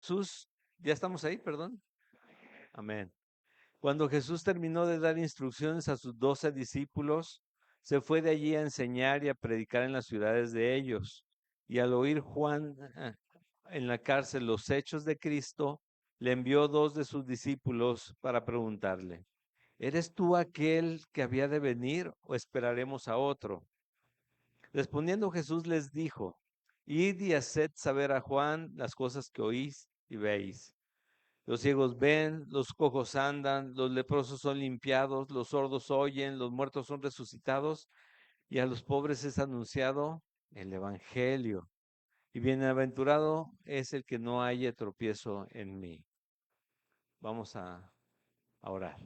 Jesús, ya estamos ahí, perdón. Amén. Cuando Jesús terminó de dar instrucciones a sus 12 discípulos, se fue de allí a enseñar y a predicar en las ciudades de ellos. Y al oír Juan en la cárcel los hechos de Cristo, le envió dos de sus discípulos para preguntarle, ¿eres tú aquel que había de venir o esperaremos a otro? Respondiendo Jesús les dijo, id y haced saber a Juan las cosas que oís y veis. Los ciegos ven, los cojos andan, los leprosos son limpiados, los sordos oyen, los muertos son resucitados, y a los pobres es anunciado el Evangelio. Y bienaventurado es el que no haya tropiezo en mí. Vamos a orar.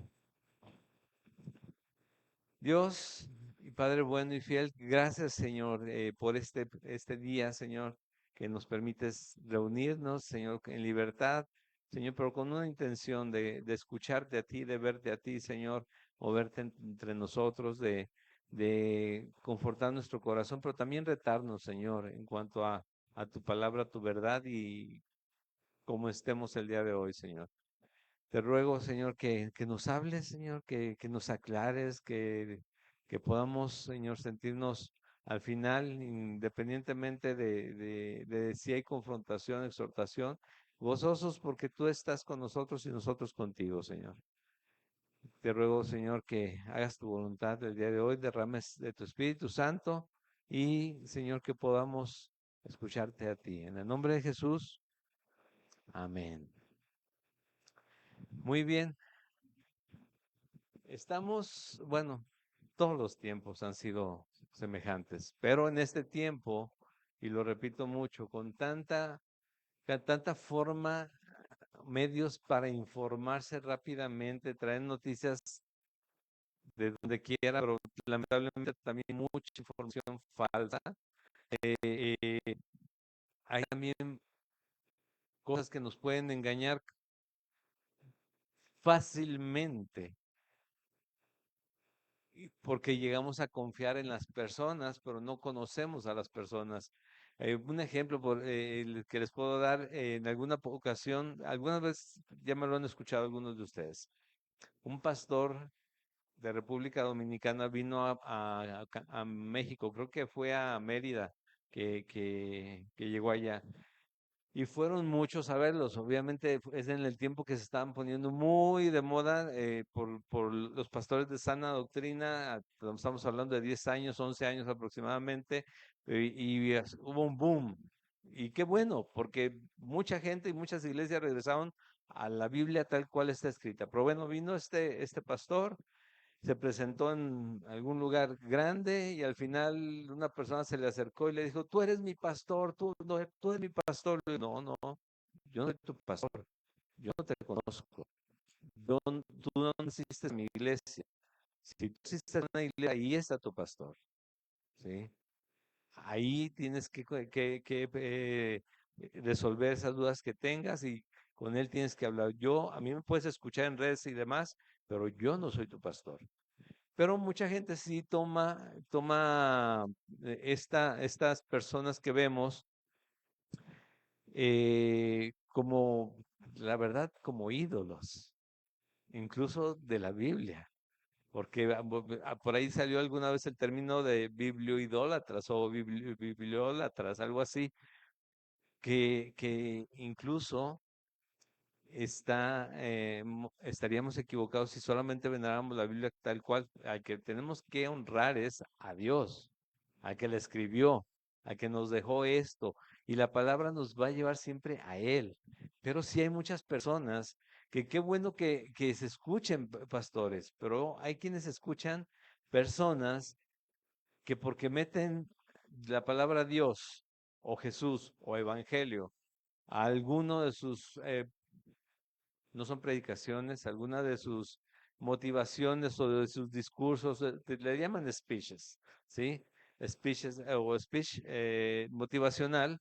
Dios y Padre bueno y fiel, gracias Señor por este día, Señor, que nos permites reunirnos, Señor, en libertad, Señor, pero con una intención de escucharte a ti, de verte a ti, Señor, moverte entre nosotros, de confortar nuestro corazón, pero también retarnos, Señor, en cuanto a tu palabra, a tu verdad y cómo estemos el día de hoy, Señor. Te ruego, Señor, que nos hables, Señor, que nos aclares, que podamos, Señor, sentirnos al final, independientemente de si hay confrontación, exhortación, gozosos porque tú estás con nosotros y nosotros contigo, Señor. Te ruego, Señor, que hagas tu voluntad el día de hoy, derrames de tu Espíritu Santo y, Señor, que podamos escucharte a ti. En el nombre de Jesús, amén. Muy bien. Bueno, todos los tiempos han sido semejantes, pero en este tiempo, y lo repito mucho, con tanta forma, medios para informarse rápidamente, traer noticias de donde quiera, pero lamentablemente también mucha información falsa. Eh, Hay también cosas que nos pueden engañar fácilmente porque llegamos a confiar en las personas, pero no conocemos a las personas. Un ejemplo el que les puedo dar, en alguna ocasión, algunas veces ya me lo han escuchado algunos de ustedes. Un pastor de República Dominicana vino a México, creo que fue a Mérida, que llegó allá. Y fueron muchos a verlos. Obviamente es en el tiempo que se estaban poniendo muy de moda por los pastores de sana doctrina. Estamos hablando de 10 años, 11 años aproximadamente. Hubo un boom. Y qué bueno, porque mucha gente y muchas iglesias regresaron a la Biblia tal cual está escrita. Pero bueno, vino este pastor, se presentó en algún lugar grande y al final una persona se le acercó y le dijo, tú eres mi pastor, tú, no, tú eres mi pastor. No, no, yo no soy tu pastor, yo no te conozco. Tú no naciste en mi iglesia. Si tú naciste en una iglesia, ahí está tu pastor. ¿Sí? Ahí tienes que resolver esas dudas que tengas y con él tienes que hablar. A mí me puedes escuchar en redes y demás, pero yo no soy tu pastor. Pero mucha gente sí toma estas personas que vemos como, la verdad, como ídolos, incluso de la Biblia, porque por ahí salió alguna vez el término de biblioidólatras o bibliólatras, algo así, que incluso estaríamos equivocados si solamente veneráramos la Biblia tal cual. Al que tenemos que honrar es a Dios, al que la escribió, al que nos dejó esto. Y la palabra nos va a llevar siempre a Él. Pero sí hay muchas personas que qué bueno que se escuchen pastores, pero hay quienes escuchan personas que porque meten la palabra Dios o Jesús o Evangelio a alguno de sus no son predicaciones, alguna de sus motivaciones o de sus discursos, le llaman speeches, ¿sí? Speeches o speech motivacional,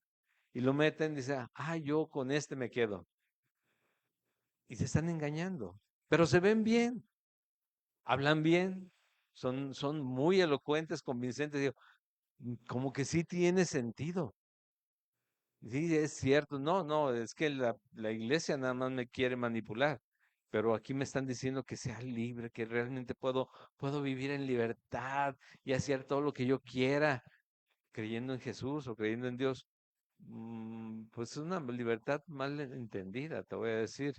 y lo meten, dice, yo con este me quedo. Y se están engañando, pero se ven bien, hablan bien, son muy elocuentes, convincentes, digo, como que sí tiene sentido. Sí, es cierto. No, no, es que la iglesia nada más me quiere manipular, pero aquí me están diciendo que sea libre, que realmente puedo vivir en libertad y hacer todo lo que yo quiera, creyendo en Jesús o creyendo en Dios. Pues es una libertad mal entendida, te voy a decir.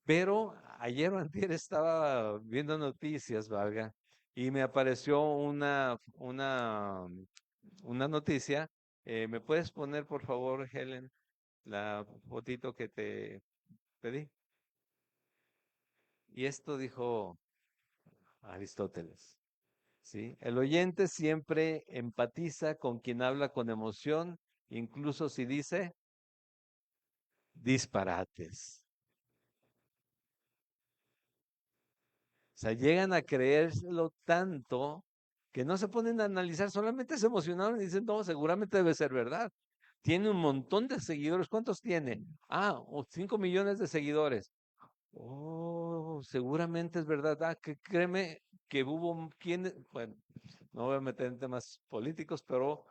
Pero ayer o antier estaba viendo noticias, valga, y me apareció una noticia. ¿Me puedes poner, por favor, Helen, la fotito que te pedí? Y esto dijo Aristóteles, ¿sí? El oyente siempre empatiza con quien habla con emoción, incluso si dice disparates. O sea, llegan a creérselo tanto que no se ponen a analizar, solamente se emocionaron y dicen, no, seguramente debe ser verdad. Tiene un montón de seguidores. ¿Cuántos tiene? 5 millones de seguidores. Oh, seguramente es verdad. Que créeme que hubo quien, bueno, no voy a meter en temas políticos, pero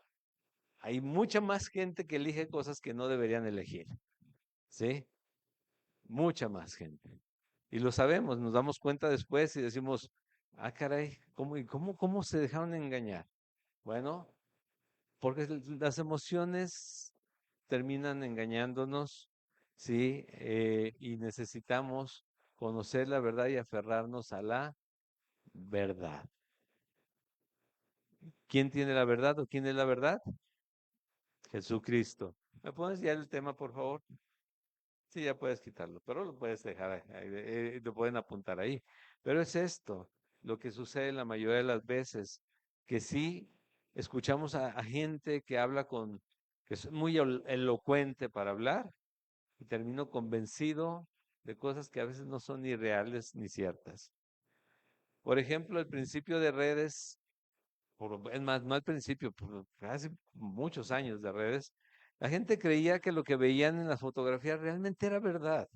hay mucha más gente que elige cosas que no deberían elegir. ¿Sí? Mucha más gente. Y lo sabemos, nos damos cuenta después y decimos, caray, ¿cómo se dejaron engañar? Bueno, porque las emociones terminan engañándonos, ¿sí? Y necesitamos conocer la verdad y aferrarnos a la verdad. ¿Quién tiene la verdad o quién es la verdad? Jesucristo. ¿Me pones ya el tema, por favor? Sí, ya puedes quitarlo, pero lo puedes dejar ahí, lo pueden apuntar ahí. Pero es esto, lo que sucede la mayoría de las veces, que sí escuchamos a gente que habla que es muy elocuente para hablar y termino convencido de cosas que a veces no son ni reales ni ciertas. Por ejemplo, el principio de redes, es más, no al principio, hace muchos años de redes, la gente creía que lo que veían en las fotografías realmente era verdad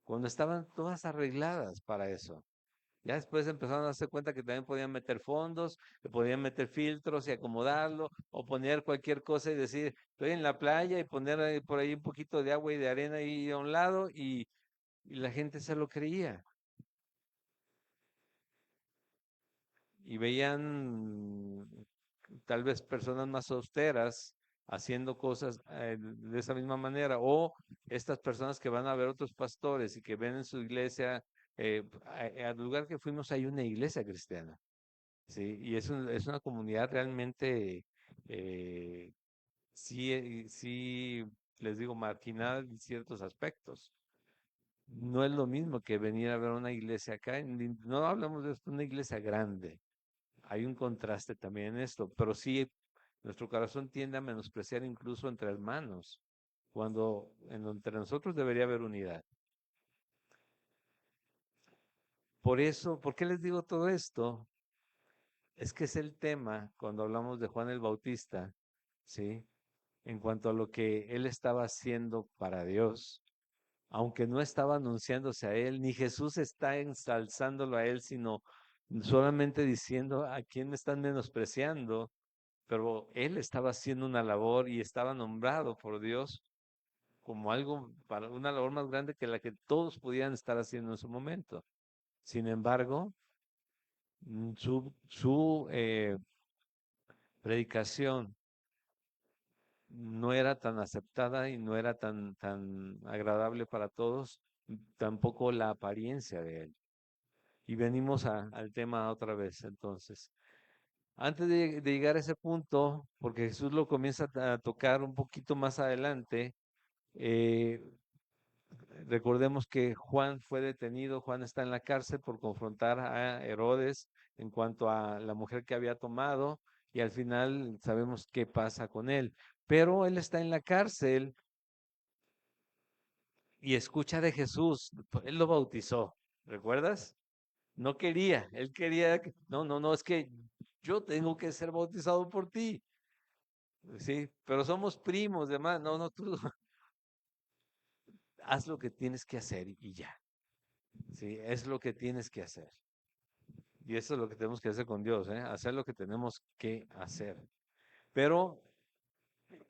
cuando estaban todas arregladas para eso. Ya después empezaron a darse cuenta que también podían meter fondos, que podían meter filtros y acomodarlo, o poner cualquier cosa y decir, estoy en la playa y poner por ahí un poquito de agua y de arena ahí a un lado y la gente se lo creía. Y veían tal vez personas más austeras haciendo cosas de esa misma manera, o estas personas que van a ver otros pastores y que ven en su iglesia, al lugar que fuimos hay una iglesia cristiana, ¿sí? Y es una comunidad realmente, sí, sí, les digo, marginada en ciertos aspectos. No es lo mismo que venir a ver una iglesia acá, no hablamos de esto, una iglesia grande, hay un contraste también en esto, pero sí, nuestro corazón tiende a menospreciar incluso entre hermanos, cuando entre nosotros debería haber unidad. Por eso, ¿por qué les digo todo esto? Es que es el tema cuando hablamos de Juan el Bautista, ¿sí? En cuanto a lo que él estaba haciendo para Dios, aunque no estaba anunciándose a él, ni Jesús está ensalzándolo a él, sino solamente diciendo a quién me están menospreciando, pero él estaba haciendo una labor y estaba nombrado por Dios como algo para una labor más grande que la que todos podían estar haciendo en su momento. Sin embargo, su predicación no era tan aceptada y no era tan agradable para todos, tampoco la apariencia de él. Y venimos al tema otra vez, entonces. Antes de llegar a ese punto, porque Jesús lo comienza a tocar un poquito más adelante, eh, recordemos que Juan fue detenido, Juan está en la cárcel por confrontar a Herodes en cuanto a la mujer que había tomado y al final sabemos qué pasa con él. Pero él está en la cárcel y escucha de Jesús, él lo bautizó, ¿recuerdas? No quería, él quería, no, no, no, es que yo tengo que ser bautizado por ti, sí, pero somos primos, demás, no, no, tú haz lo que tienes que hacer y ya, sí, es lo que tienes que hacer. Y eso es lo que tenemos que hacer con Dios, ¿eh? Hacer lo que tenemos que hacer. Pero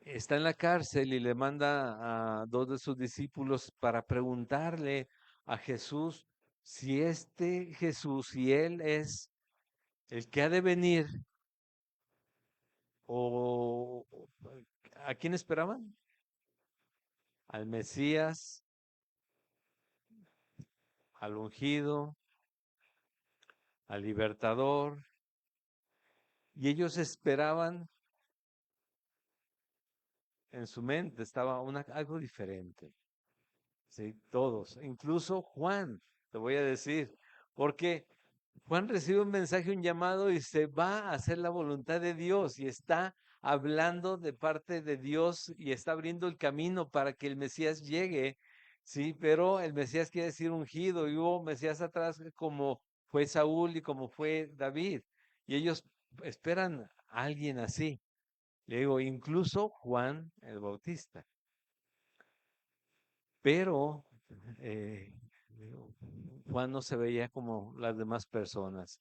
está en la cárcel y le manda a dos de sus discípulos para preguntarle a Jesús si este Jesús, si él es el que ha de venir o ¿a quién esperaban? Al Mesías, al ungido, al libertador, y ellos esperaban en su mente, estaba algo diferente. Sí, todos, incluso Juan, te voy a decir, porque Juan recibe un mensaje, un llamado y se va a hacer la voluntad de Dios y está hablando de parte de Dios y está abriendo el camino para que el Mesías llegue, sí, pero el Mesías quiere decir ungido y hubo Mesías atrás como fue Saúl y como fue David y ellos esperan a alguien así. Le digo, incluso Juan el Bautista. Pero eh, Juan no se veía como las demás personas.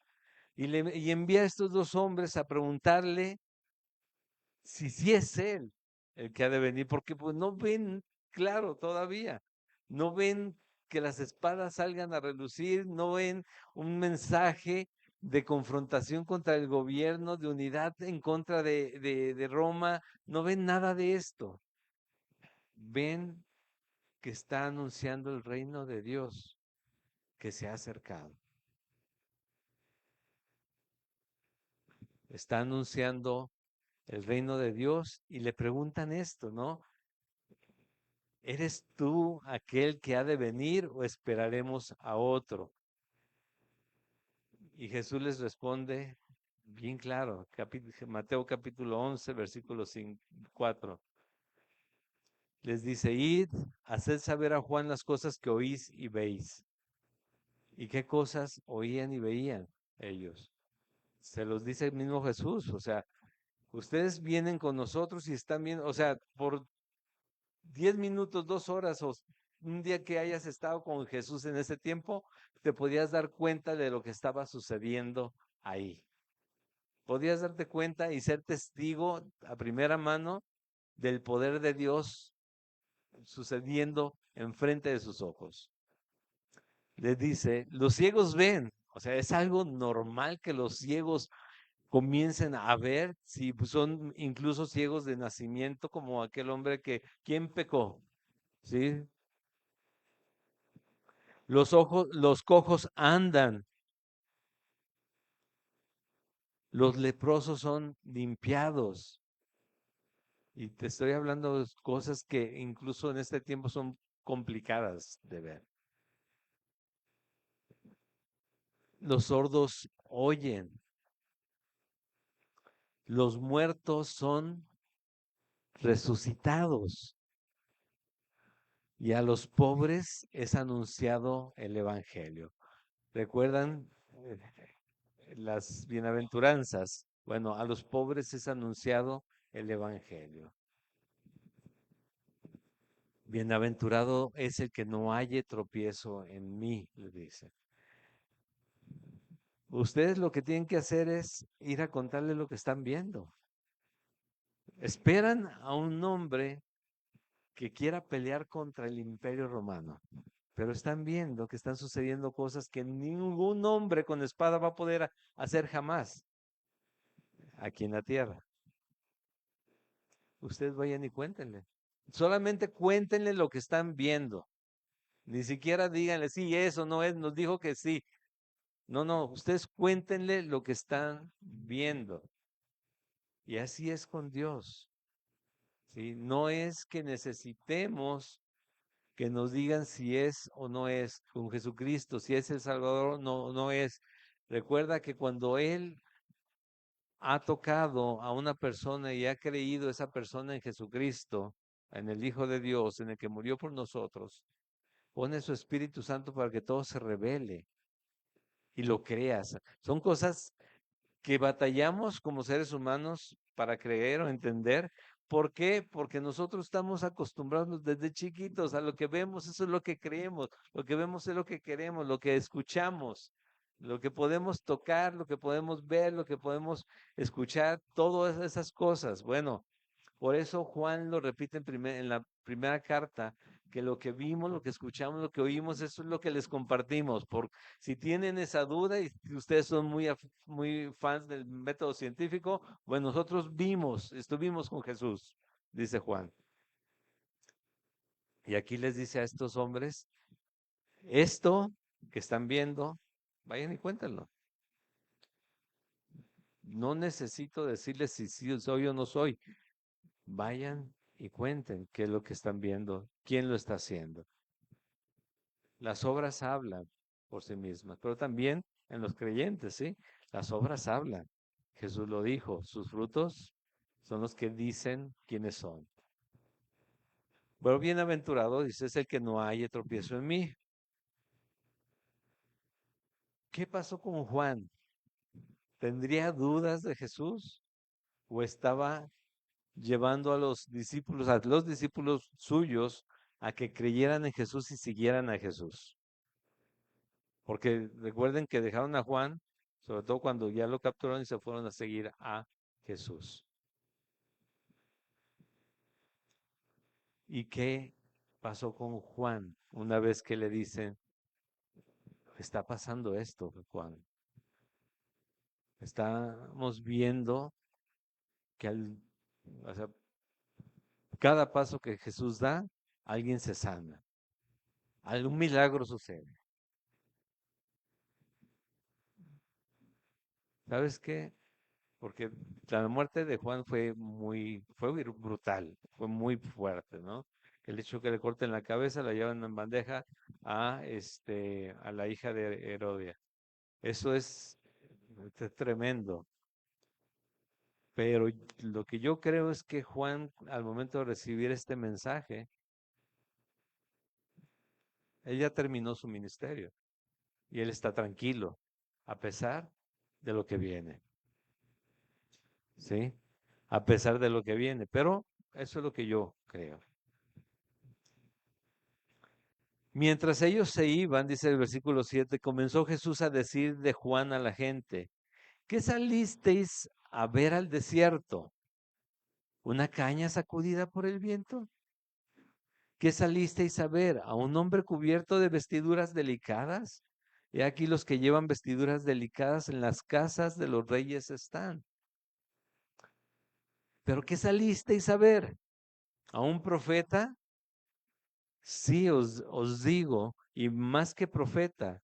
Y envía a estos dos hombres a preguntarle si sí es él el que ha de venir, porque pues no ven claro todavía, no ven que las espadas salgan a relucir, no ven un mensaje de confrontación contra el gobierno, de unidad en contra de Roma, no ven nada de esto. Ven que está anunciando el reino de Dios que se ha acercado. Está anunciando el reino de Dios y le preguntan esto, ¿no? ¿Eres tú aquel que ha de venir o esperaremos a otro? Y Jesús les responde bien claro, Mateo capítulo 11, versículo 4. Les dice, id, haced saber a Juan las cosas que oís y veis. ¿Y qué cosas oían y veían ellos? Se los dice el mismo Jesús, o sea, ustedes vienen con nosotros y están viendo, o sea, por 10 minutos, 2 horas o un día que hayas estado con Jesús en ese tiempo, te podías dar cuenta de lo que estaba sucediendo ahí. Podías darte cuenta y ser testigo a primera mano del poder de Dios sucediendo enfrente de sus ojos. Les dice, los ciegos ven, o sea, es algo normal que los ciegos comiencen a ver, si son incluso ciegos de nacimiento, como aquel hombre que, ¿quién pecó? ¿Sí? Los cojos andan, los leprosos son limpiados. Y te estoy hablando de cosas que incluso en este tiempo son complicadas de ver. Los sordos oyen, los muertos son resucitados y a los pobres es anunciado el Evangelio. ¿Recuerdan las bienaventuranzas? Bueno, a los pobres es anunciado el Evangelio. Bienaventurado es el que no halle tropiezo en mí, le dice. Ustedes lo que tienen que hacer es ir a contarle lo que están viendo. Esperan a un hombre que quiera pelear contra el imperio romano, pero están viendo que están sucediendo cosas que ningún hombre con espada va a poder hacer jamás aquí en la tierra. Ustedes vayan y cuéntenle. Solamente cuéntenle lo que están viendo. Ni siquiera díganle, sí, eso no es, nos dijo que sí. No, no, ustedes cuéntenle lo que están viendo. Y así es con Dios. ¿Sí? No es que necesitemos que nos digan si es o no es con Jesucristo, si es el Salvador o no, no es. Recuerda que cuando Él ha tocado a una persona y ha creído esa persona en Jesucristo, en el Hijo de Dios, en el que murió por nosotros, pone su Espíritu Santo para que todo se revele y lo creas. Son cosas que batallamos como seres humanos para creer o entender. ¿Por qué? Porque nosotros estamos acostumbrados desde chiquitos a lo que vemos, eso es lo que creemos, lo que vemos es lo que queremos, lo que escuchamos, lo que podemos tocar, lo que podemos ver, lo que podemos escuchar, todas esas cosas. Bueno, Por eso Juan lo repite en la primera carta, que lo que vimos, lo que escuchamos, lo que oímos, eso es lo que les compartimos. Si tienen esa duda y si ustedes son muy fans del método científico, pues nosotros estuvimos con Jesús, dice Juan. Y aquí les dice a estos hombres, esto que están viendo, vayan y cuéntenlo. No necesito decirles si sí soy o no soy. Vayan y cuenten qué es lo que están viendo, quién lo está haciendo. Las obras hablan por sí mismas, pero también en los creyentes, ¿sí? Las obras hablan. Jesús lo dijo, sus frutos son los que dicen quiénes son. Pero bienaventurado, dice, es el que no haya tropiezo en mí. ¿Qué pasó con Juan? ¿Tendría dudas de Jesús? ¿O estaba llevando a los discípulos suyos, a que creyeran en Jesús y siguieran a Jesús? Porque recuerden que dejaron a Juan, sobre todo cuando ya lo capturaron y se fueron a seguir a Jesús. ¿Y qué pasó con Juan una vez que le dicen, está pasando esto, Juan? Estamos viendo que o sea, cada paso que Jesús da, alguien se sana. Algún milagro sucede. ¿Sabes qué? Porque la muerte de Juan fue brutal, fue muy fuerte, ¿no? El hecho que le corten la cabeza, la llevan en bandeja a la hija de Herodia. Eso es tremendo. Pero lo que yo creo es que Juan, al momento de recibir este mensaje, él ya terminó su ministerio y él está tranquilo, a pesar de lo que viene, ¿sí? A pesar de lo que viene. Pero eso es lo que yo creo. Mientras ellos se iban, dice el versículo 7, comenzó Jesús a decir de Juan a la gente, ¿qué salisteis a ver al desierto? ¿Una caña sacudida por el viento? ¿Qué salisteis a ver? ¿A un hombre cubierto de vestiduras delicadas? He aquí los que llevan vestiduras delicadas en las casas de los reyes están. ¿Pero qué salisteis a ver? ¿A un profeta? Sí, os digo, y más que profeta,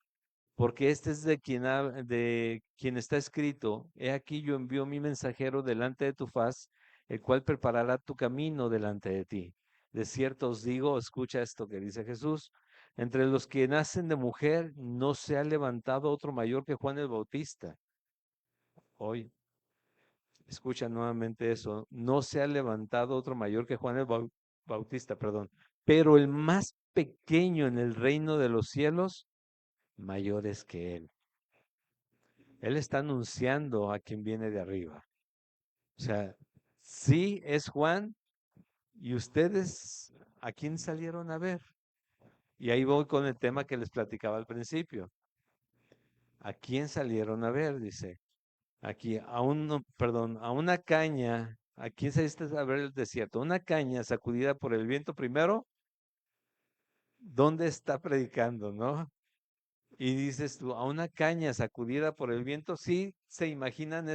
porque este es de quien está escrito, he aquí yo envío mi mensajero delante de tu faz, el cual preparará tu camino delante de ti. De cierto os digo, escucha esto que dice Jesús, entre los que nacen de mujer no se ha levantado otro mayor que Juan el Bautista. Hoy, escucha nuevamente eso, no se ha levantado otro mayor que Juan el Bautista, perdón, pero el más pequeño en el reino de los cielos, mayor es que él. Él está anunciando a quien viene de arriba. O sea, sí es Juan y ustedes, ¿a quién salieron a ver? Y ahí voy con el tema que les platicaba al principio. ¿A quién salieron a ver? Dice. Aquí, perdón, a una caña. ¿A quién saliste a ver el desierto? Una caña sacudida por el viento primero. ¿Dónde está predicando, no? Y dices tú, a una caña sacudida por el viento, sí se imaginan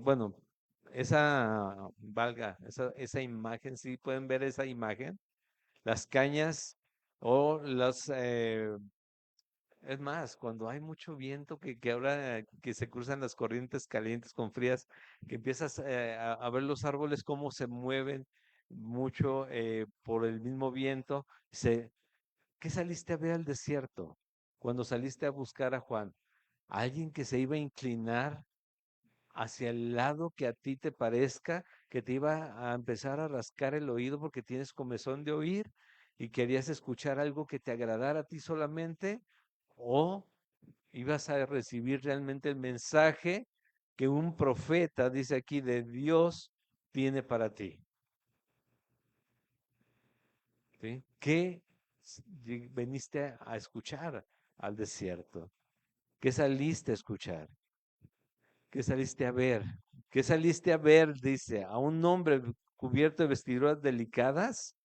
bueno, esa imagen, sí pueden ver esa imagen, las cañas o es más, cuando hay mucho viento que ahora que se cruzan las corrientes calientes con frías, que empiezas a ver los árboles cómo se mueven mucho por el mismo viento, ¿qué saliste a ver al desierto cuando saliste a buscar a Juan? Alguien que se iba a inclinar hacia el lado que a ti te parezca, que te iba a empezar a rascar el oído porque tienes comezón de oír y querías escuchar algo que te agradara a ti solamente, o ibas a recibir realmente el mensaje que un profeta, dice aquí, de Dios tiene para ti. ¿Sí? ¿Qué veniste a escuchar al desierto? ¿Qué saliste a escuchar? ¿Qué saliste a ver? ¿Qué saliste a ver? Dice, a un hombre cubierto de vestiduras delicadas,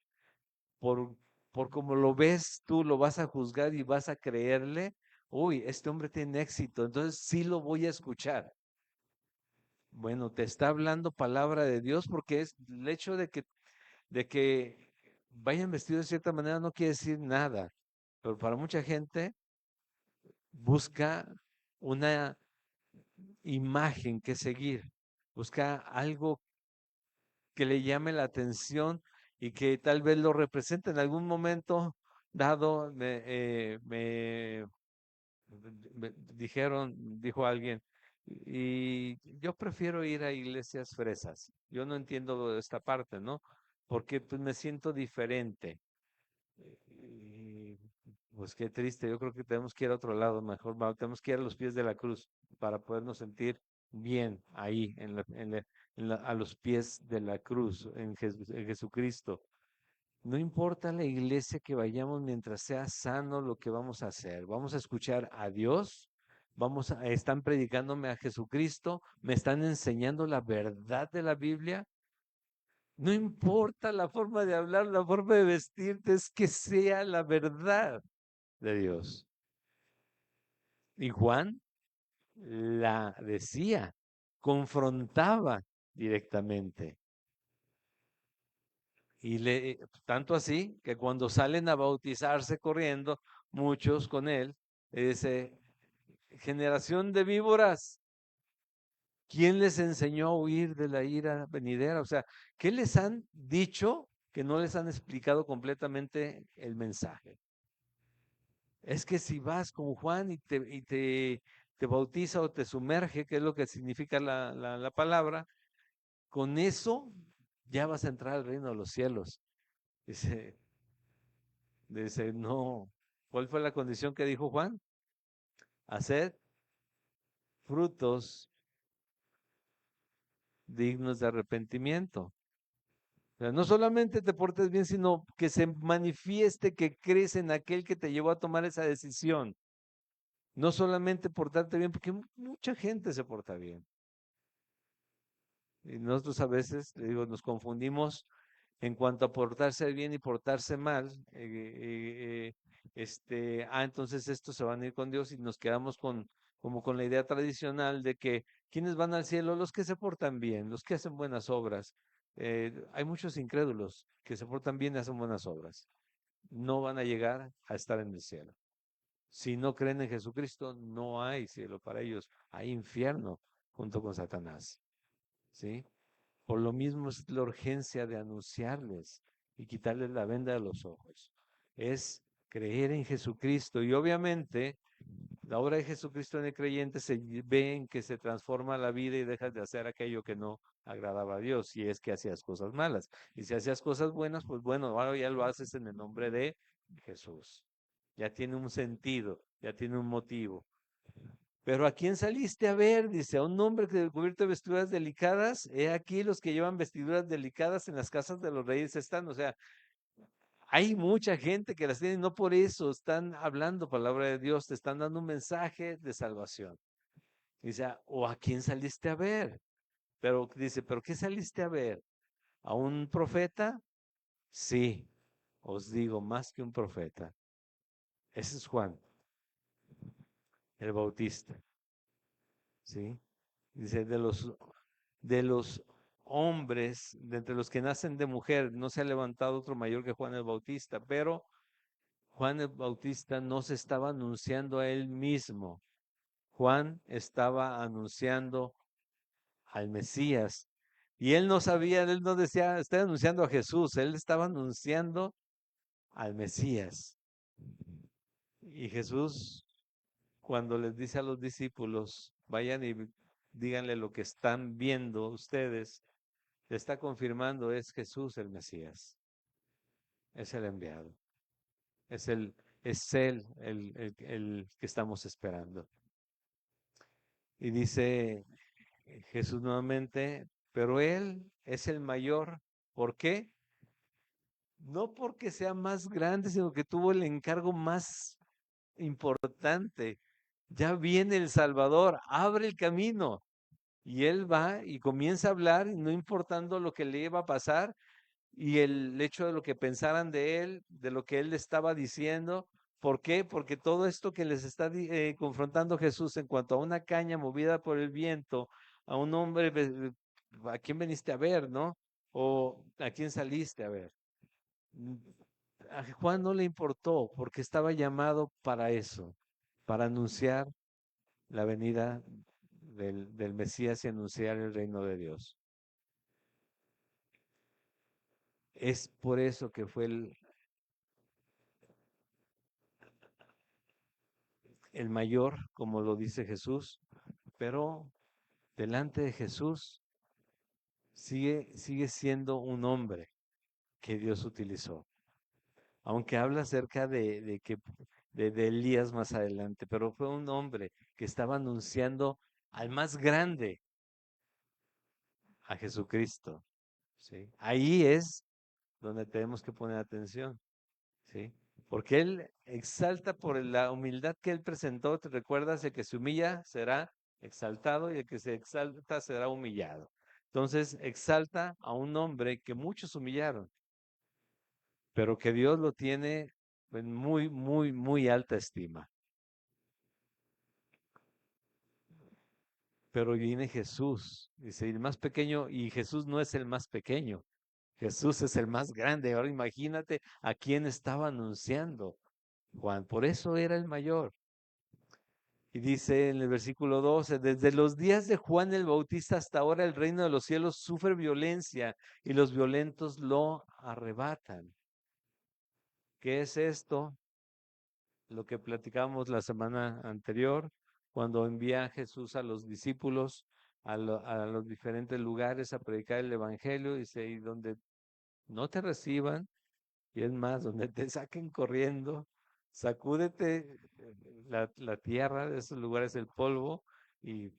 por, por como lo ves tú, lo vas a juzgar y vas a creerle, uy, este hombre tiene éxito, entonces sí lo voy a escuchar. Bueno, te está hablando palabra de Dios porque es el hecho de que vayan vestidos de cierta manera no quiere decir nada, pero para mucha gente busca una imagen que seguir, busca algo que le llame la atención y que tal vez lo represente en algún momento dado. Me dijeron, dijo alguien, y yo prefiero ir a iglesias fresas. Yo no entiendo esta parte, ¿no? Porque pues me siento diferente. Y, pues qué triste, yo creo que tenemos que ir a otro lado, mejor tenemos que ir a los pies de la cruz para podernos sentir bien ahí, a los pies de la cruz, en Jesucristo. No importa la iglesia que vayamos mientras sea sano lo que vamos a hacer. Vamos a escuchar a Dios, están predicándome a Jesucristo, me están enseñando la verdad de la Biblia. No importa la forma de hablar, la forma de vestirte, es que sea la verdad de Dios. Y Juan la decía, confrontaba directamente. Tanto así que cuando salen a bautizarse corriendo, muchos con él, dice, generación de víboras, ¿quién les enseñó a huir de la ira venidera? O sea, ¿qué les han dicho que no les han explicado completamente el mensaje? Es que si vas con Juan y te bautiza o te sumerge, que es lo que significa la palabra, con eso ya vas a entrar al reino de los cielos. Dice, dice, no. ¿Cuál fue la condición que dijo Juan? Hacer frutos dignos de arrepentimiento. O sea, no solamente te portes bien, sino que se manifieste que crees en aquel que te llevó a tomar esa decisión. No solamente portarte bien, porque mucha gente se porta bien. Y nosotros a veces, le digo, nos confundimos en cuanto a portarse bien y portarse mal. Entonces estos se van a ir con Dios y nos quedamos como con la idea tradicional de que ¿quiénes van al cielo? Los que se portan bien, los que hacen buenas obras. Hay muchos incrédulos que se portan bien y hacen buenas obras. No van a llegar a estar en el cielo. Si no creen en Jesucristo, no hay cielo para ellos. Hay infierno junto con Satanás. ¿Sí? Por lo mismo es la urgencia de anunciarles y quitarles la venda de los ojos. Es creer en Jesucristo. Y obviamente la obra de Jesucristo en el creyente se ve en que se transforma la vida y dejas de hacer aquello que no agradaba a Dios, si es que hacías cosas malas. Y si hacías cosas buenas, pues bueno, ahora ya lo haces en el nombre de Jesús. Ya tiene un sentido, ya tiene un motivo. Pero ¿a quién saliste a ver? Dice, a un hombre que cubierto de vestiduras delicadas. He aquí los que llevan vestiduras delicadas en las casas de los reyes están. O sea, hay mucha gente que las tiene, no por eso están hablando palabra de Dios, te están dando un mensaje de salvación. Dice, ¿o a quién saliste a ver? Pero dice, ¿pero qué saliste a ver? ¿A un profeta? Sí, os digo, más que un profeta. Ese es Juan, el Bautista. ¿Sí? Dice, de los hombres, de entre los que nacen de mujer, no se ha levantado otro mayor que Juan el Bautista, pero Juan el Bautista no se estaba anunciando a él mismo. Juan estaba anunciando al Mesías. Y él no sabía, él no decía, estoy anunciando a Jesús, él estaba anunciando al Mesías. Y Jesús, cuando les dice a los discípulos, vayan y díganle lo que están viendo ustedes, le está confirmando es Jesús el Mesías, es el enviado, es él el que estamos esperando. Y dice Jesús nuevamente, pero él es el mayor. ¿Por qué? No porque sea más grande, sino que tuvo el encargo más importante. Ya viene el Salvador, abre el camino. Y él va y comienza a hablar, y no importando lo que le iba a pasar, y el hecho de lo que pensaran de él, de lo que él le estaba diciendo. ¿Por qué? Porque todo esto que les está confrontando Jesús en cuanto a una caña movida por el viento, a un hombre, ¿a quién veniste a ver, no? O ¿a quién saliste a ver? Mm, A Juan no le importó porque estaba llamado para eso, para anunciar la venida del Mesías y anunciar el reino de Dios. Es por eso que fue el mayor, como lo dice Jesús, pero delante de Jesús sigue siendo un hombre que Dios utilizó. Aunque habla acerca de Elías más adelante, pero fue un hombre que estaba anunciando al más grande, a Jesucristo. ¿Sí? Ahí es donde tenemos que poner atención. ¿Sí? Porque él exalta por la humildad que él presentó. ¿Te recuerdas? El que se humilla será exaltado y el que se exalta será humillado. Entonces exalta a un hombre que muchos humillaron, pero que Dios lo tiene en muy, muy, muy alta estima. Pero viene Jesús, dice, el más pequeño, y Jesús no es el más pequeño, Jesús es el más grande. Ahora imagínate a quién estaba anunciando Juan, por eso era el mayor. Y dice en el versículo 12, desde los días de Juan el Bautista hasta ahora el reino de los cielos sufre violencia y los violentos lo arrebatan. ¿Qué es esto? Lo que platicamos la semana anterior, cuando envía a Jesús a los discípulos a los diferentes lugares a predicar el Evangelio, dice, y donde no te reciban, y es más, donde te saquen corriendo, sacúdete la tierra de esos lugares, el polvo, y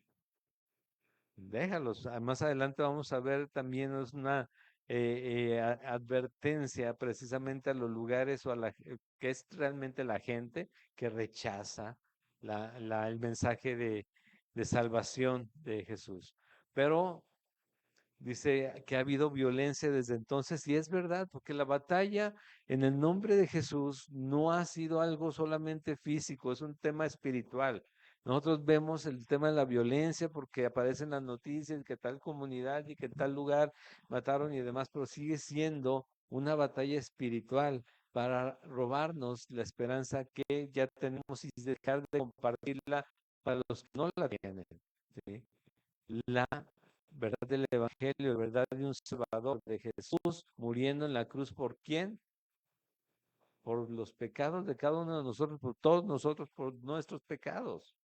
déjalos. Más adelante vamos a ver también es una advertencia precisamente a los lugares o a que es realmente la gente que rechaza el mensaje de salvación de Jesús. Pero dice que ha habido violencia desde entonces y es verdad, porque la batalla en el nombre de Jesús no ha sido algo solamente físico, es un tema espiritual. Nosotros vemos el tema de la violencia porque aparecen las noticias que tal comunidad y que tal lugar mataron y demás, pero sigue siendo una batalla espiritual para robarnos la esperanza que ya tenemos y dejar de compartirla para los que no la tienen. ¿Sí? La verdad del Evangelio, la verdad de un Salvador, de Jesús muriendo en la cruz. ¿Por quién? Por los pecados de cada uno de nosotros, por todos nosotros, por nuestros pecados.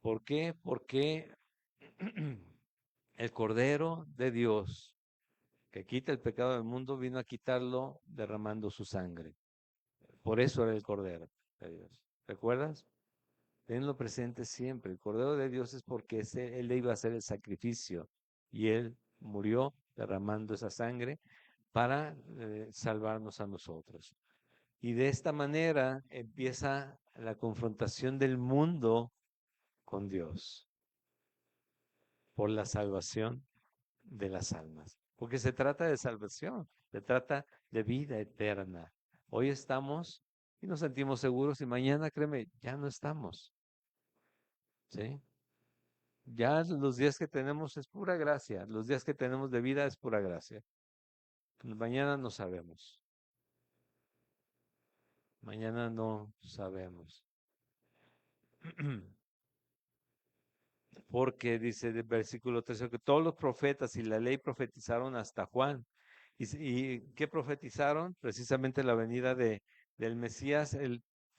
¿Por qué? Porque el Cordero de Dios, que quita el pecado del mundo, vino a quitarlo derramando su sangre. Por eso era el Cordero de Dios. ¿Recuerdas? Tenlo presente siempre. El Cordero de Dios es porque Él iba a hacer el sacrificio y Él murió derramando esa sangre para salvarnos a nosotros. Y de esta manera empieza la confrontación del mundo con Dios por la salvación de las almas. Porque se trata de salvación, se trata de vida eterna. Hoy estamos y nos sentimos seguros y mañana, créeme, ya no estamos. ¿Sí? Ya los días que tenemos es pura gracia, los días que tenemos de vida es pura gracia. Mañana no sabemos, mañana no sabemos. Porque dice el versículo 13 que todos los profetas y la ley profetizaron hasta Juan. ¿Y qué profetizaron? Precisamente la venida del Mesías.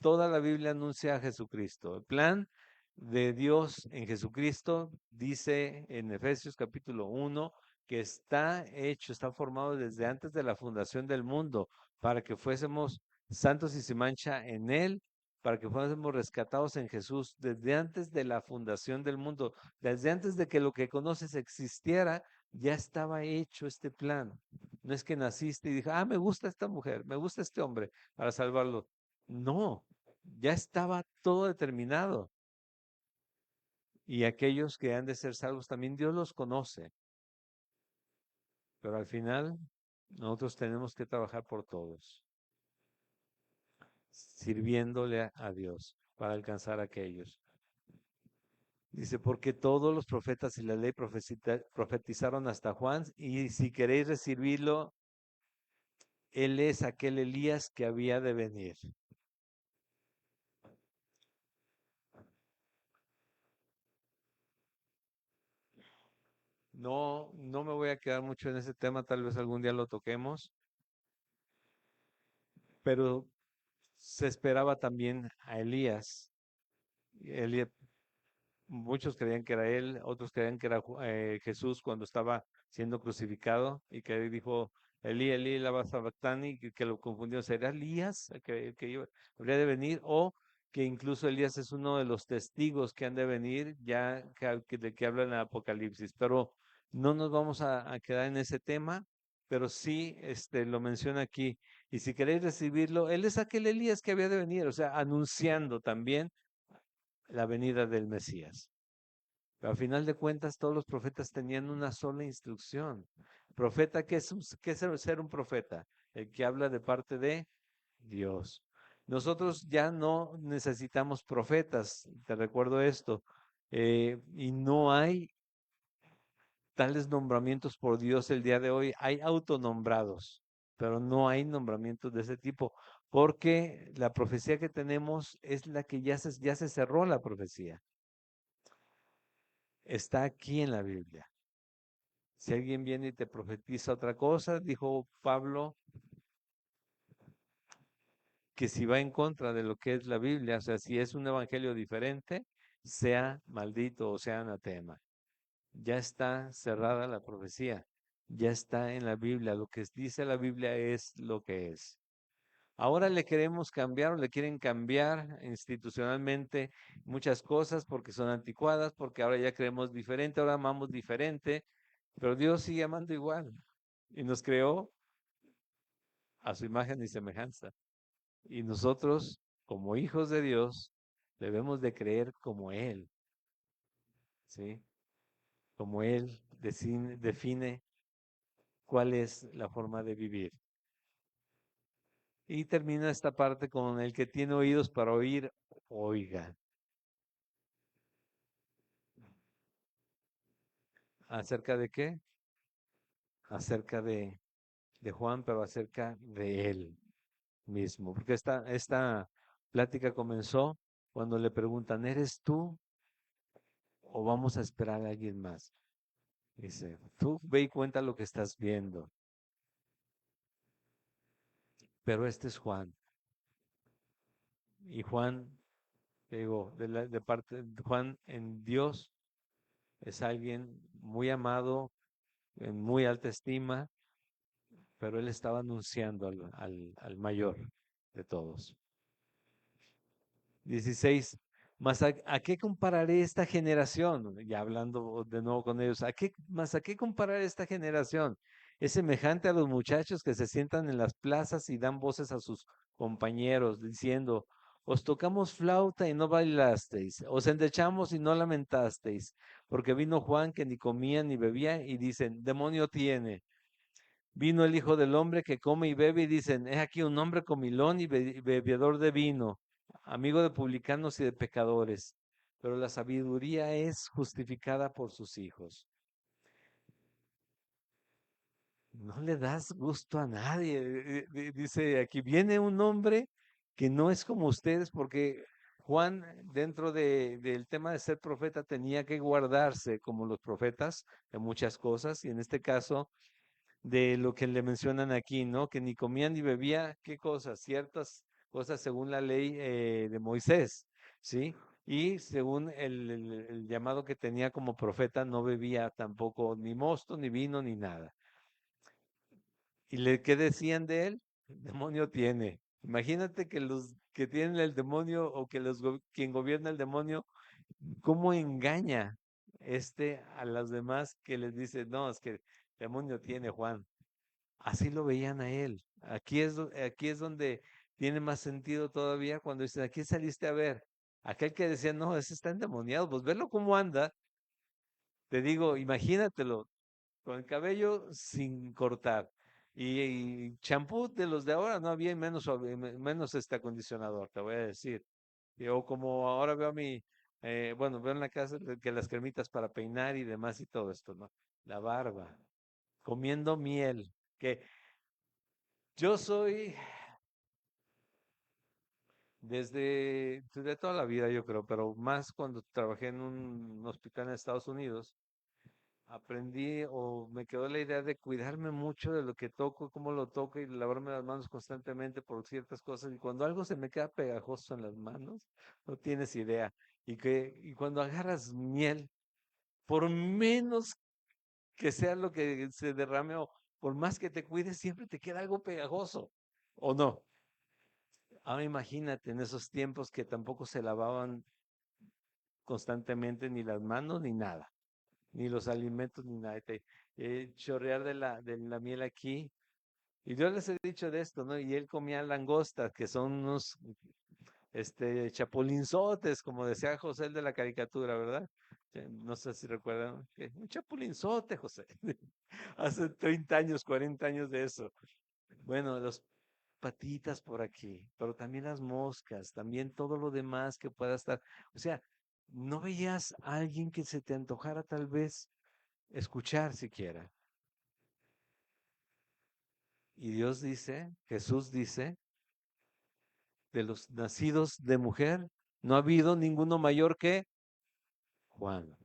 Toda la Biblia anuncia a Jesucristo. El plan de Dios en Jesucristo dice en Efesios capítulo 1 que está hecho, está formado desde antes de la fundación del mundo para que fuésemos santos y sin mancha en Él, para que fuésemos rescatados en Jesús desde antes de la fundación del mundo, desde antes de que lo que conoces existiera, ya estaba hecho este plan. No es que naciste y dije, me gusta esta mujer, me gusta este hombre para salvarlo. No, ya estaba todo determinado. Y aquellos que han de ser salvos también Dios los conoce. Pero al final nosotros tenemos que trabajar por todos, sirviéndole a Dios para alcanzar a aquellos. Dice, porque todos los profetas y la ley profetizaron hasta Juan, y si queréis recibirlo, él es aquel Elías que había de venir. No, no me voy a quedar mucho en ese tema, tal vez algún día lo toquemos, pero se esperaba también a Elías. Elías, muchos creían que era él, otros creían que era Jesús cuando estaba siendo crucificado y que dijo, Elí, Elí, lama sabactani, que lo confundió, ¿será Elías habría de venir? O que incluso Elías es uno de los testigos que han de venir, ya de que habla en el Apocalipsis, pero no nos vamos a quedar en ese tema, pero sí lo menciona aquí. Y si queréis recibirlo, él es aquel Elías que había de venir, o sea, anunciando también la venida del Mesías. Pero a final de cuentas, todos los profetas tenían una sola instrucción. Profeta, ¿qué es ser un profeta? El que habla de parte de Dios. Nosotros ya no necesitamos profetas, te recuerdo esto, y no hay tales nombramientos por Dios el día de hoy. Hay autonombrados, pero no hay nombramientos de ese tipo, porque la profecía que tenemos es la que ya se cerró la profecía. Está aquí en la Biblia. Si alguien viene y te profetiza otra cosa, dijo Pablo, que si va en contra de lo que es la Biblia, o sea, si es un evangelio diferente, sea maldito o sea anatema. Ya está cerrada la profecía, ya está en la Biblia. Lo que dice la Biblia es lo que es. Ahora le queremos cambiar o le quieren cambiar institucionalmente muchas cosas porque son anticuadas, porque ahora ya creemos diferente, ahora amamos diferente, pero Dios sigue amando igual y nos creó a su imagen y semejanza. Y nosotros, como hijos de Dios, debemos de creer como Él, ¿sí? Como Él define cuál es la forma de vivir. Y termina esta parte con el que tiene oídos para oír, oiga. ¿Acerca de qué? Acerca de Juan, pero acerca de Él mismo. Porque esta plática comenzó cuando le preguntan, ¿eres tú o vamos a esperar a alguien más? Dice, tú ve y cuenta lo que estás viendo. Pero este es Juan. Y Juan, te digo, de parte de Juan en Dios, es alguien muy amado, en muy alta estima, pero él estaba anunciando al mayor de todos. 16. Mas a qué compararé esta generación? Ya hablando de nuevo con ellos, ¿a qué compararé esta generación? Es semejante a los muchachos que se sientan en las plazas y dan voces a sus compañeros diciendo, os tocamos flauta y no bailasteis, os endechamos y no lamentasteis, porque vino Juan que ni comía ni bebía y dicen, demonio tiene. Vino el Hijo del Hombre que come y bebe y dicen, es aquí un hombre comilón y bebedor de vino, amigo de publicanos y de pecadores, pero la sabiduría es justificada por sus hijos. No le das gusto a nadie. Dice, aquí viene un hombre que no es como ustedes, porque Juan, dentro del tema de ser profeta, tenía que guardarse, como los profetas, de muchas cosas, y en este caso de lo que le mencionan aquí, ¿no? Que ni comía ni bebía, ¿qué cosas? Ciertas cosas según la ley de Moisés, ¿sí? Y según el llamado que tenía como profeta, no bebía tampoco ni mosto, ni vino, ni nada. ¿Qué decían de él? El demonio tiene. Imagínate que los que tienen el demonio o que quien gobierna el demonio, ¿cómo engaña a los demás que les dice, no, es que el demonio tiene Juan? Así lo veían a él. Aquí es donde tiene más sentido todavía cuando dicen, ¿a quién saliste a ver? Aquel que decía, no, ese está endemoniado, pues verlo cómo anda, te digo, imagínatelo, con el cabello sin cortar. Y champú de los de ahora no había y menos, menos este acondicionador, te voy a decir. O como ahora veo a bueno, veo en la casa que las cremitas para peinar y demás y todo esto, ¿no? La barba, comiendo miel, que yo soy desde toda la vida, yo creo, pero más cuando trabajé en un hospital en Estados Unidos, aprendí o me quedó la idea de cuidarme mucho de lo que toco, cómo lo toco y lavarme las manos constantemente por ciertas cosas. Y cuando algo se me queda pegajoso en las manos, no tienes idea. Y cuando agarras miel, por menos que sea lo que se derrame o por más que te cuides, siempre te queda algo pegajoso. ¿O no? Ahora imagínate en esos tiempos que tampoco se lavaban constantemente ni las manos ni nada, ni los alimentos ni nada. Chorrear de la miel aquí. Y yo les he dicho de esto, ¿no? Y él comía langostas, que son unos chapulinzotes, como decía José el de la caricatura, ¿verdad? No sé si recuerdan. Un chapulinzote, José. Hace 30 años, 40 años de eso. Bueno, los patitas por aquí, pero también las moscas, también todo lo demás que pueda estar. O sea, ¿no veías a alguien que se te antojara tal vez escuchar siquiera? Y Dios dice, Jesús dice, de los nacidos de mujer, no ha habido ninguno mayor que Juan.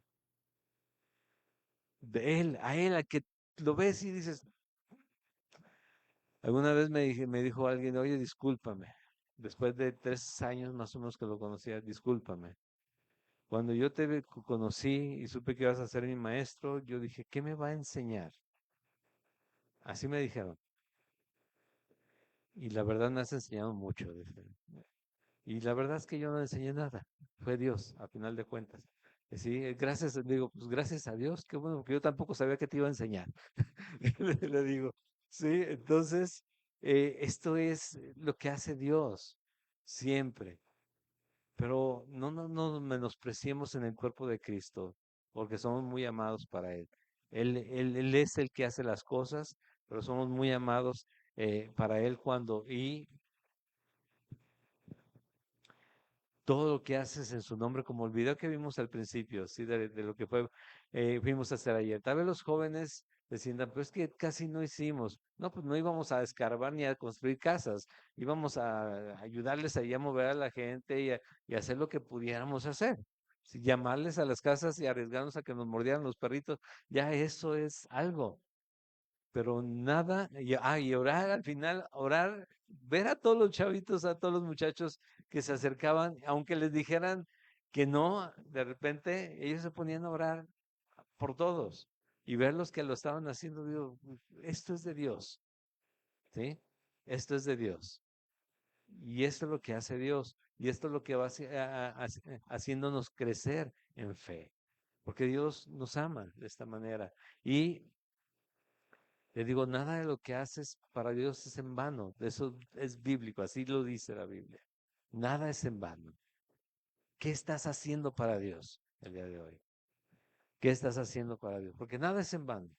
De él, a él, a que lo ves y dices, alguna vez me dijo alguien, oye, discúlpame, después de 3 años más o menos que lo conocía, discúlpame. Cuando yo conocí y supe que ibas a ser mi maestro, yo dije, ¿qué me va a enseñar? Así me dijeron. Y la verdad me has enseñado mucho. Dije. Y la verdad es que yo no enseñé nada. Fue Dios, a final de cuentas. Y sí, gracias, digo, pues gracias a Dios, qué bueno, porque yo tampoco sabía que te iba a enseñar. Le digo, sí, entonces, esto es lo que hace Dios, siempre. Pero no menospreciemos en el cuerpo de Cristo, porque somos muy amados para Él. Él es el que hace las cosas, pero somos muy amados para Él y todo lo que haces en su nombre, como el video que vimos al principio, ¿sí? De lo que fuimos a hacer ayer. Tal vez los jóvenes decían, pero es que casi no hicimos. No, pues no íbamos a escarbar ni a construir casas, íbamos a ayudarles ahí a mover a la gente y hacer lo que pudiéramos hacer. Si llamarles a las casas y arriesgarnos a que nos mordieran los perritos, ya eso es algo pero nada, y orar al final, orar, ver a todos los chavitos, a todos los muchachos que se acercaban, aunque les dijeran que no, de repente ellos se ponían a orar por todos y verlos que lo estaban haciendo, digo, esto es de Dios, ¿sí? Esto es de Dios. Y esto es lo que hace Dios. Y esto es lo que va haciéndonos crecer en fe. Porque Dios nos ama de esta manera. Y le digo, nada de lo que haces para Dios es en vano. Eso es bíblico, así lo dice la Biblia. Nada es en vano. ¿Qué estás haciendo para Dios el día de hoy? ¿Qué estás haciendo para Dios? Porque nada es en vano.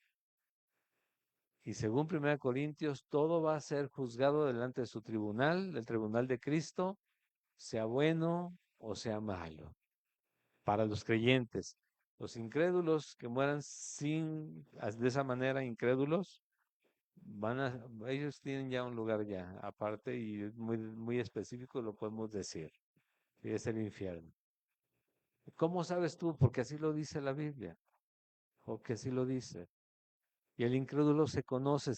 Y según 1 Corintios, todo va a ser juzgado delante de su tribunal, del tribunal de Cristo, sea bueno o sea malo. Para los creyentes, los incrédulos que mueran de esa manera, incrédulos, ellos tienen ya un lugar ya aparte y es muy, muy específico, lo podemos decir, y es el infierno. ¿Cómo sabes tú? Porque así lo dice la Biblia, o que así lo dice. Y el incrédulo se conoce,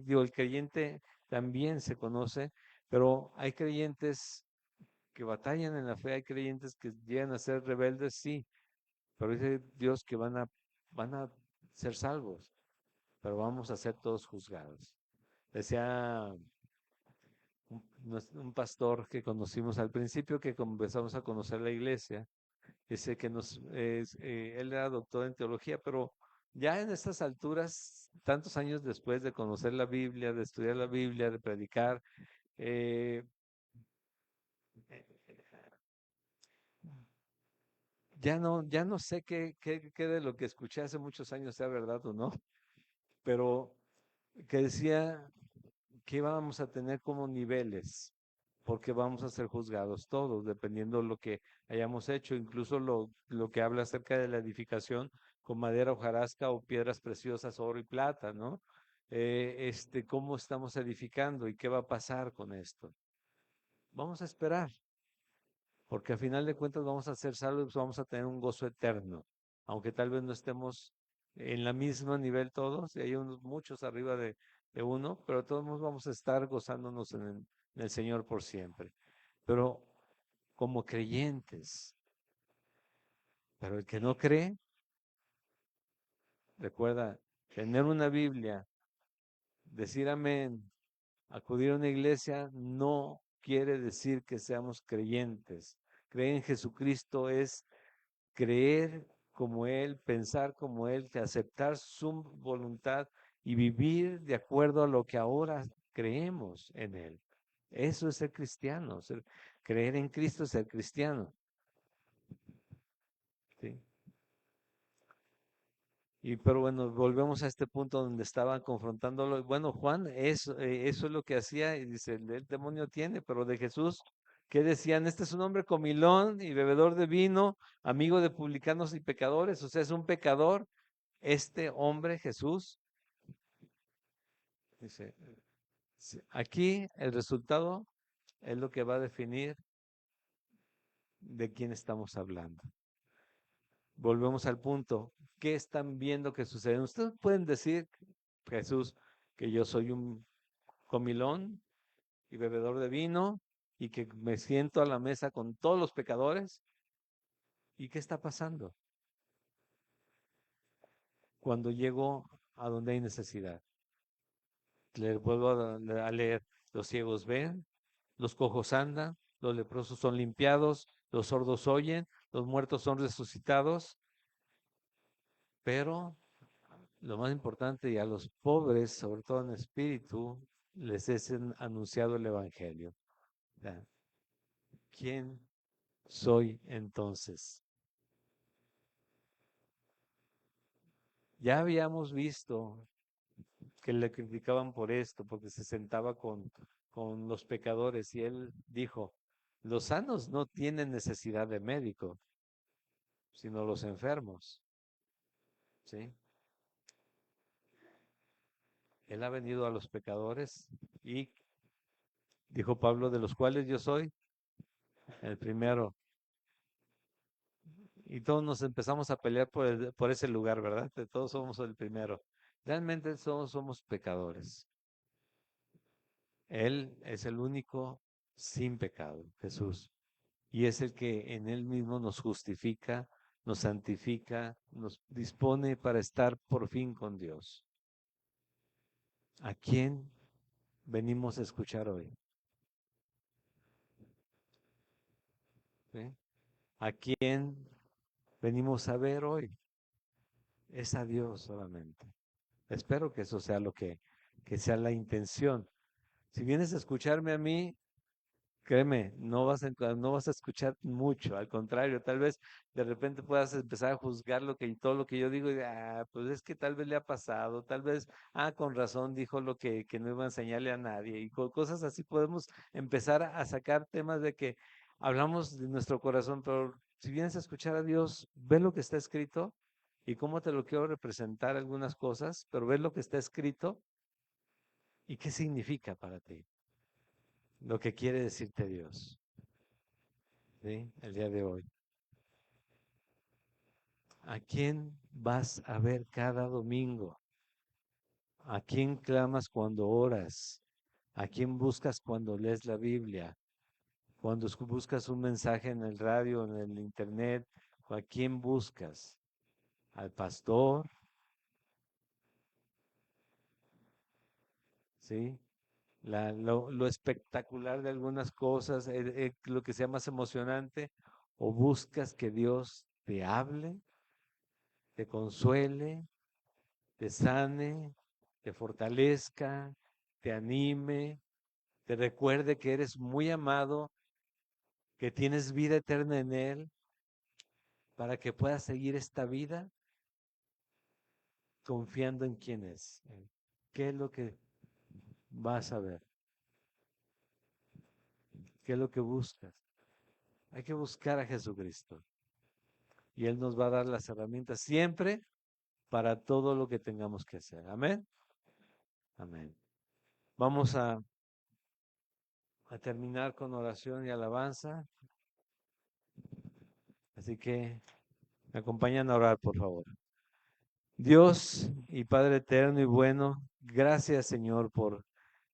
digo, el creyente también se conoce, pero hay creyentes que batallan en la fe, hay creyentes que llegan a ser rebeldes, sí, pero dice Dios que van a ser salvos, pero vamos a ser todos juzgados. Decía un pastor que conocimos al principio, que comenzamos a conocer la iglesia, dice que él era doctor en teología, pero ya en estas alturas, tantos años después de conocer la Biblia, de estudiar la Biblia, de predicar, eh, ya no sé qué de lo que escuché hace muchos años sea verdad o no, pero que decía que íbamos a tener como niveles, porque vamos a ser juzgados todos, dependiendo de lo que hayamos hecho, incluso lo que habla acerca de la edificación con madera, hojarasca o piedras preciosas, oro y plata, ¿no? Cómo estamos edificando y qué va a pasar con esto. Vamos a esperar, porque a final de cuentas vamos a ser salvos, vamos a tener un gozo eterno, aunque tal vez no estemos en la misma nivel todos, y hay unos muchos arriba de uno, pero todos vamos a estar gozándonos en el Señor por siempre. Pero como creyentes, pero el que no cree, recuerda, tener una Biblia, decir amén, acudir a una iglesia, no quiere decir que seamos creyentes. Creer en Jesucristo es creer como Él, pensar como Él, que aceptar su voluntad y vivir de acuerdo a lo que ahora creemos en Él. Eso es ser cristiano, creer en Cristo es ser cristiano. ¿Sí? Pero bueno, volvemos a este punto donde estaban confrontándolo. Bueno, Juan, eso es lo que hacía, y dice, el demonio tiene, pero de Jesús, ¿qué decían? Este es un hombre comilón y bebedor de vino, amigo de publicanos y pecadores, o sea, es un pecador. Este hombre, Jesús, dice, sí, aquí el resultado es lo que va a definir de quién estamos hablando. Volvemos al punto. ¿Qué están viendo que sucede? Ustedes pueden decir, Jesús, que yo soy un comilón y bebedor de vino y que me siento a la mesa con todos los pecadores. ¿Y qué está pasando cuando llego a donde hay necesidad? Les vuelvo a leer. Los ciegos ven, los cojos andan, los leprosos son limpiados, los sordos oyen, los muertos son resucitados, pero lo más importante, y a los pobres, sobre todo en espíritu, les es anunciado el Evangelio. Ya. ¿Quién soy entonces? Ya habíamos visto que le criticaban por esto, porque se sentaba con los pecadores y él dijo, los sanos no tienen necesidad de médico, sino los enfermos. ¿Sí? Él ha venido a los pecadores y dijo Pablo, de los cuales yo soy el primero. Y todos nos empezamos a pelear por ese lugar, ¿verdad? De todos somos el primero. Realmente somos pecadores. Él es el único sin pecado, Jesús. Y es el que en Él mismo nos justifica, nos santifica, nos dispone para estar por fin con Dios. ¿A quién venimos a escuchar hoy? ¿Sí? ¿A quién venimos a ver hoy? Es a Dios solamente. Espero que eso sea que sea la intención. Si vienes a escucharme a mí, créeme, no vas a escuchar mucho, al contrario, tal vez de repente puedas empezar a juzgar todo lo que yo digo, y, pues es que tal vez le ha pasado, tal vez, con razón dijo lo que no iba a enseñarle a nadie, y con cosas así podemos empezar a sacar temas de que hablamos de nuestro corazón, pero si vienes a escuchar a Dios, ve lo que está escrito y cómo te lo quiero representar algunas cosas, pero ve lo que está escrito y qué significa para ti, lo que quiere decirte Dios. ¿Sí? El día de hoy. ¿A quién vas a ver cada domingo? ¿A quién clamas cuando oras? ¿A quién buscas cuando lees la Biblia? Cuando buscas un mensaje en el radio, en el internet, ¿a quién buscas? ¿Al pastor? ¿Sí? Lo espectacular de algunas cosas, lo que sea más emocionante, o buscas que Dios te hable, te consuele, te sane, te fortalezca, te anime, te recuerde que eres muy amado, que tienes vida eterna en Él, para que puedas seguir esta vida confiando en quién es, en qué es lo que vas a ver, qué es lo que buscas. Hay que buscar a Jesucristo y Él nos va a dar las herramientas siempre para todo lo que tengamos que hacer. Amén. Amén. Vamos a terminar con oración y alabanza. Así que me acompañan a orar, por favor. Dios y Padre eterno y bueno, gracias Señor por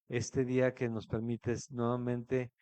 este día que nos permites nuevamente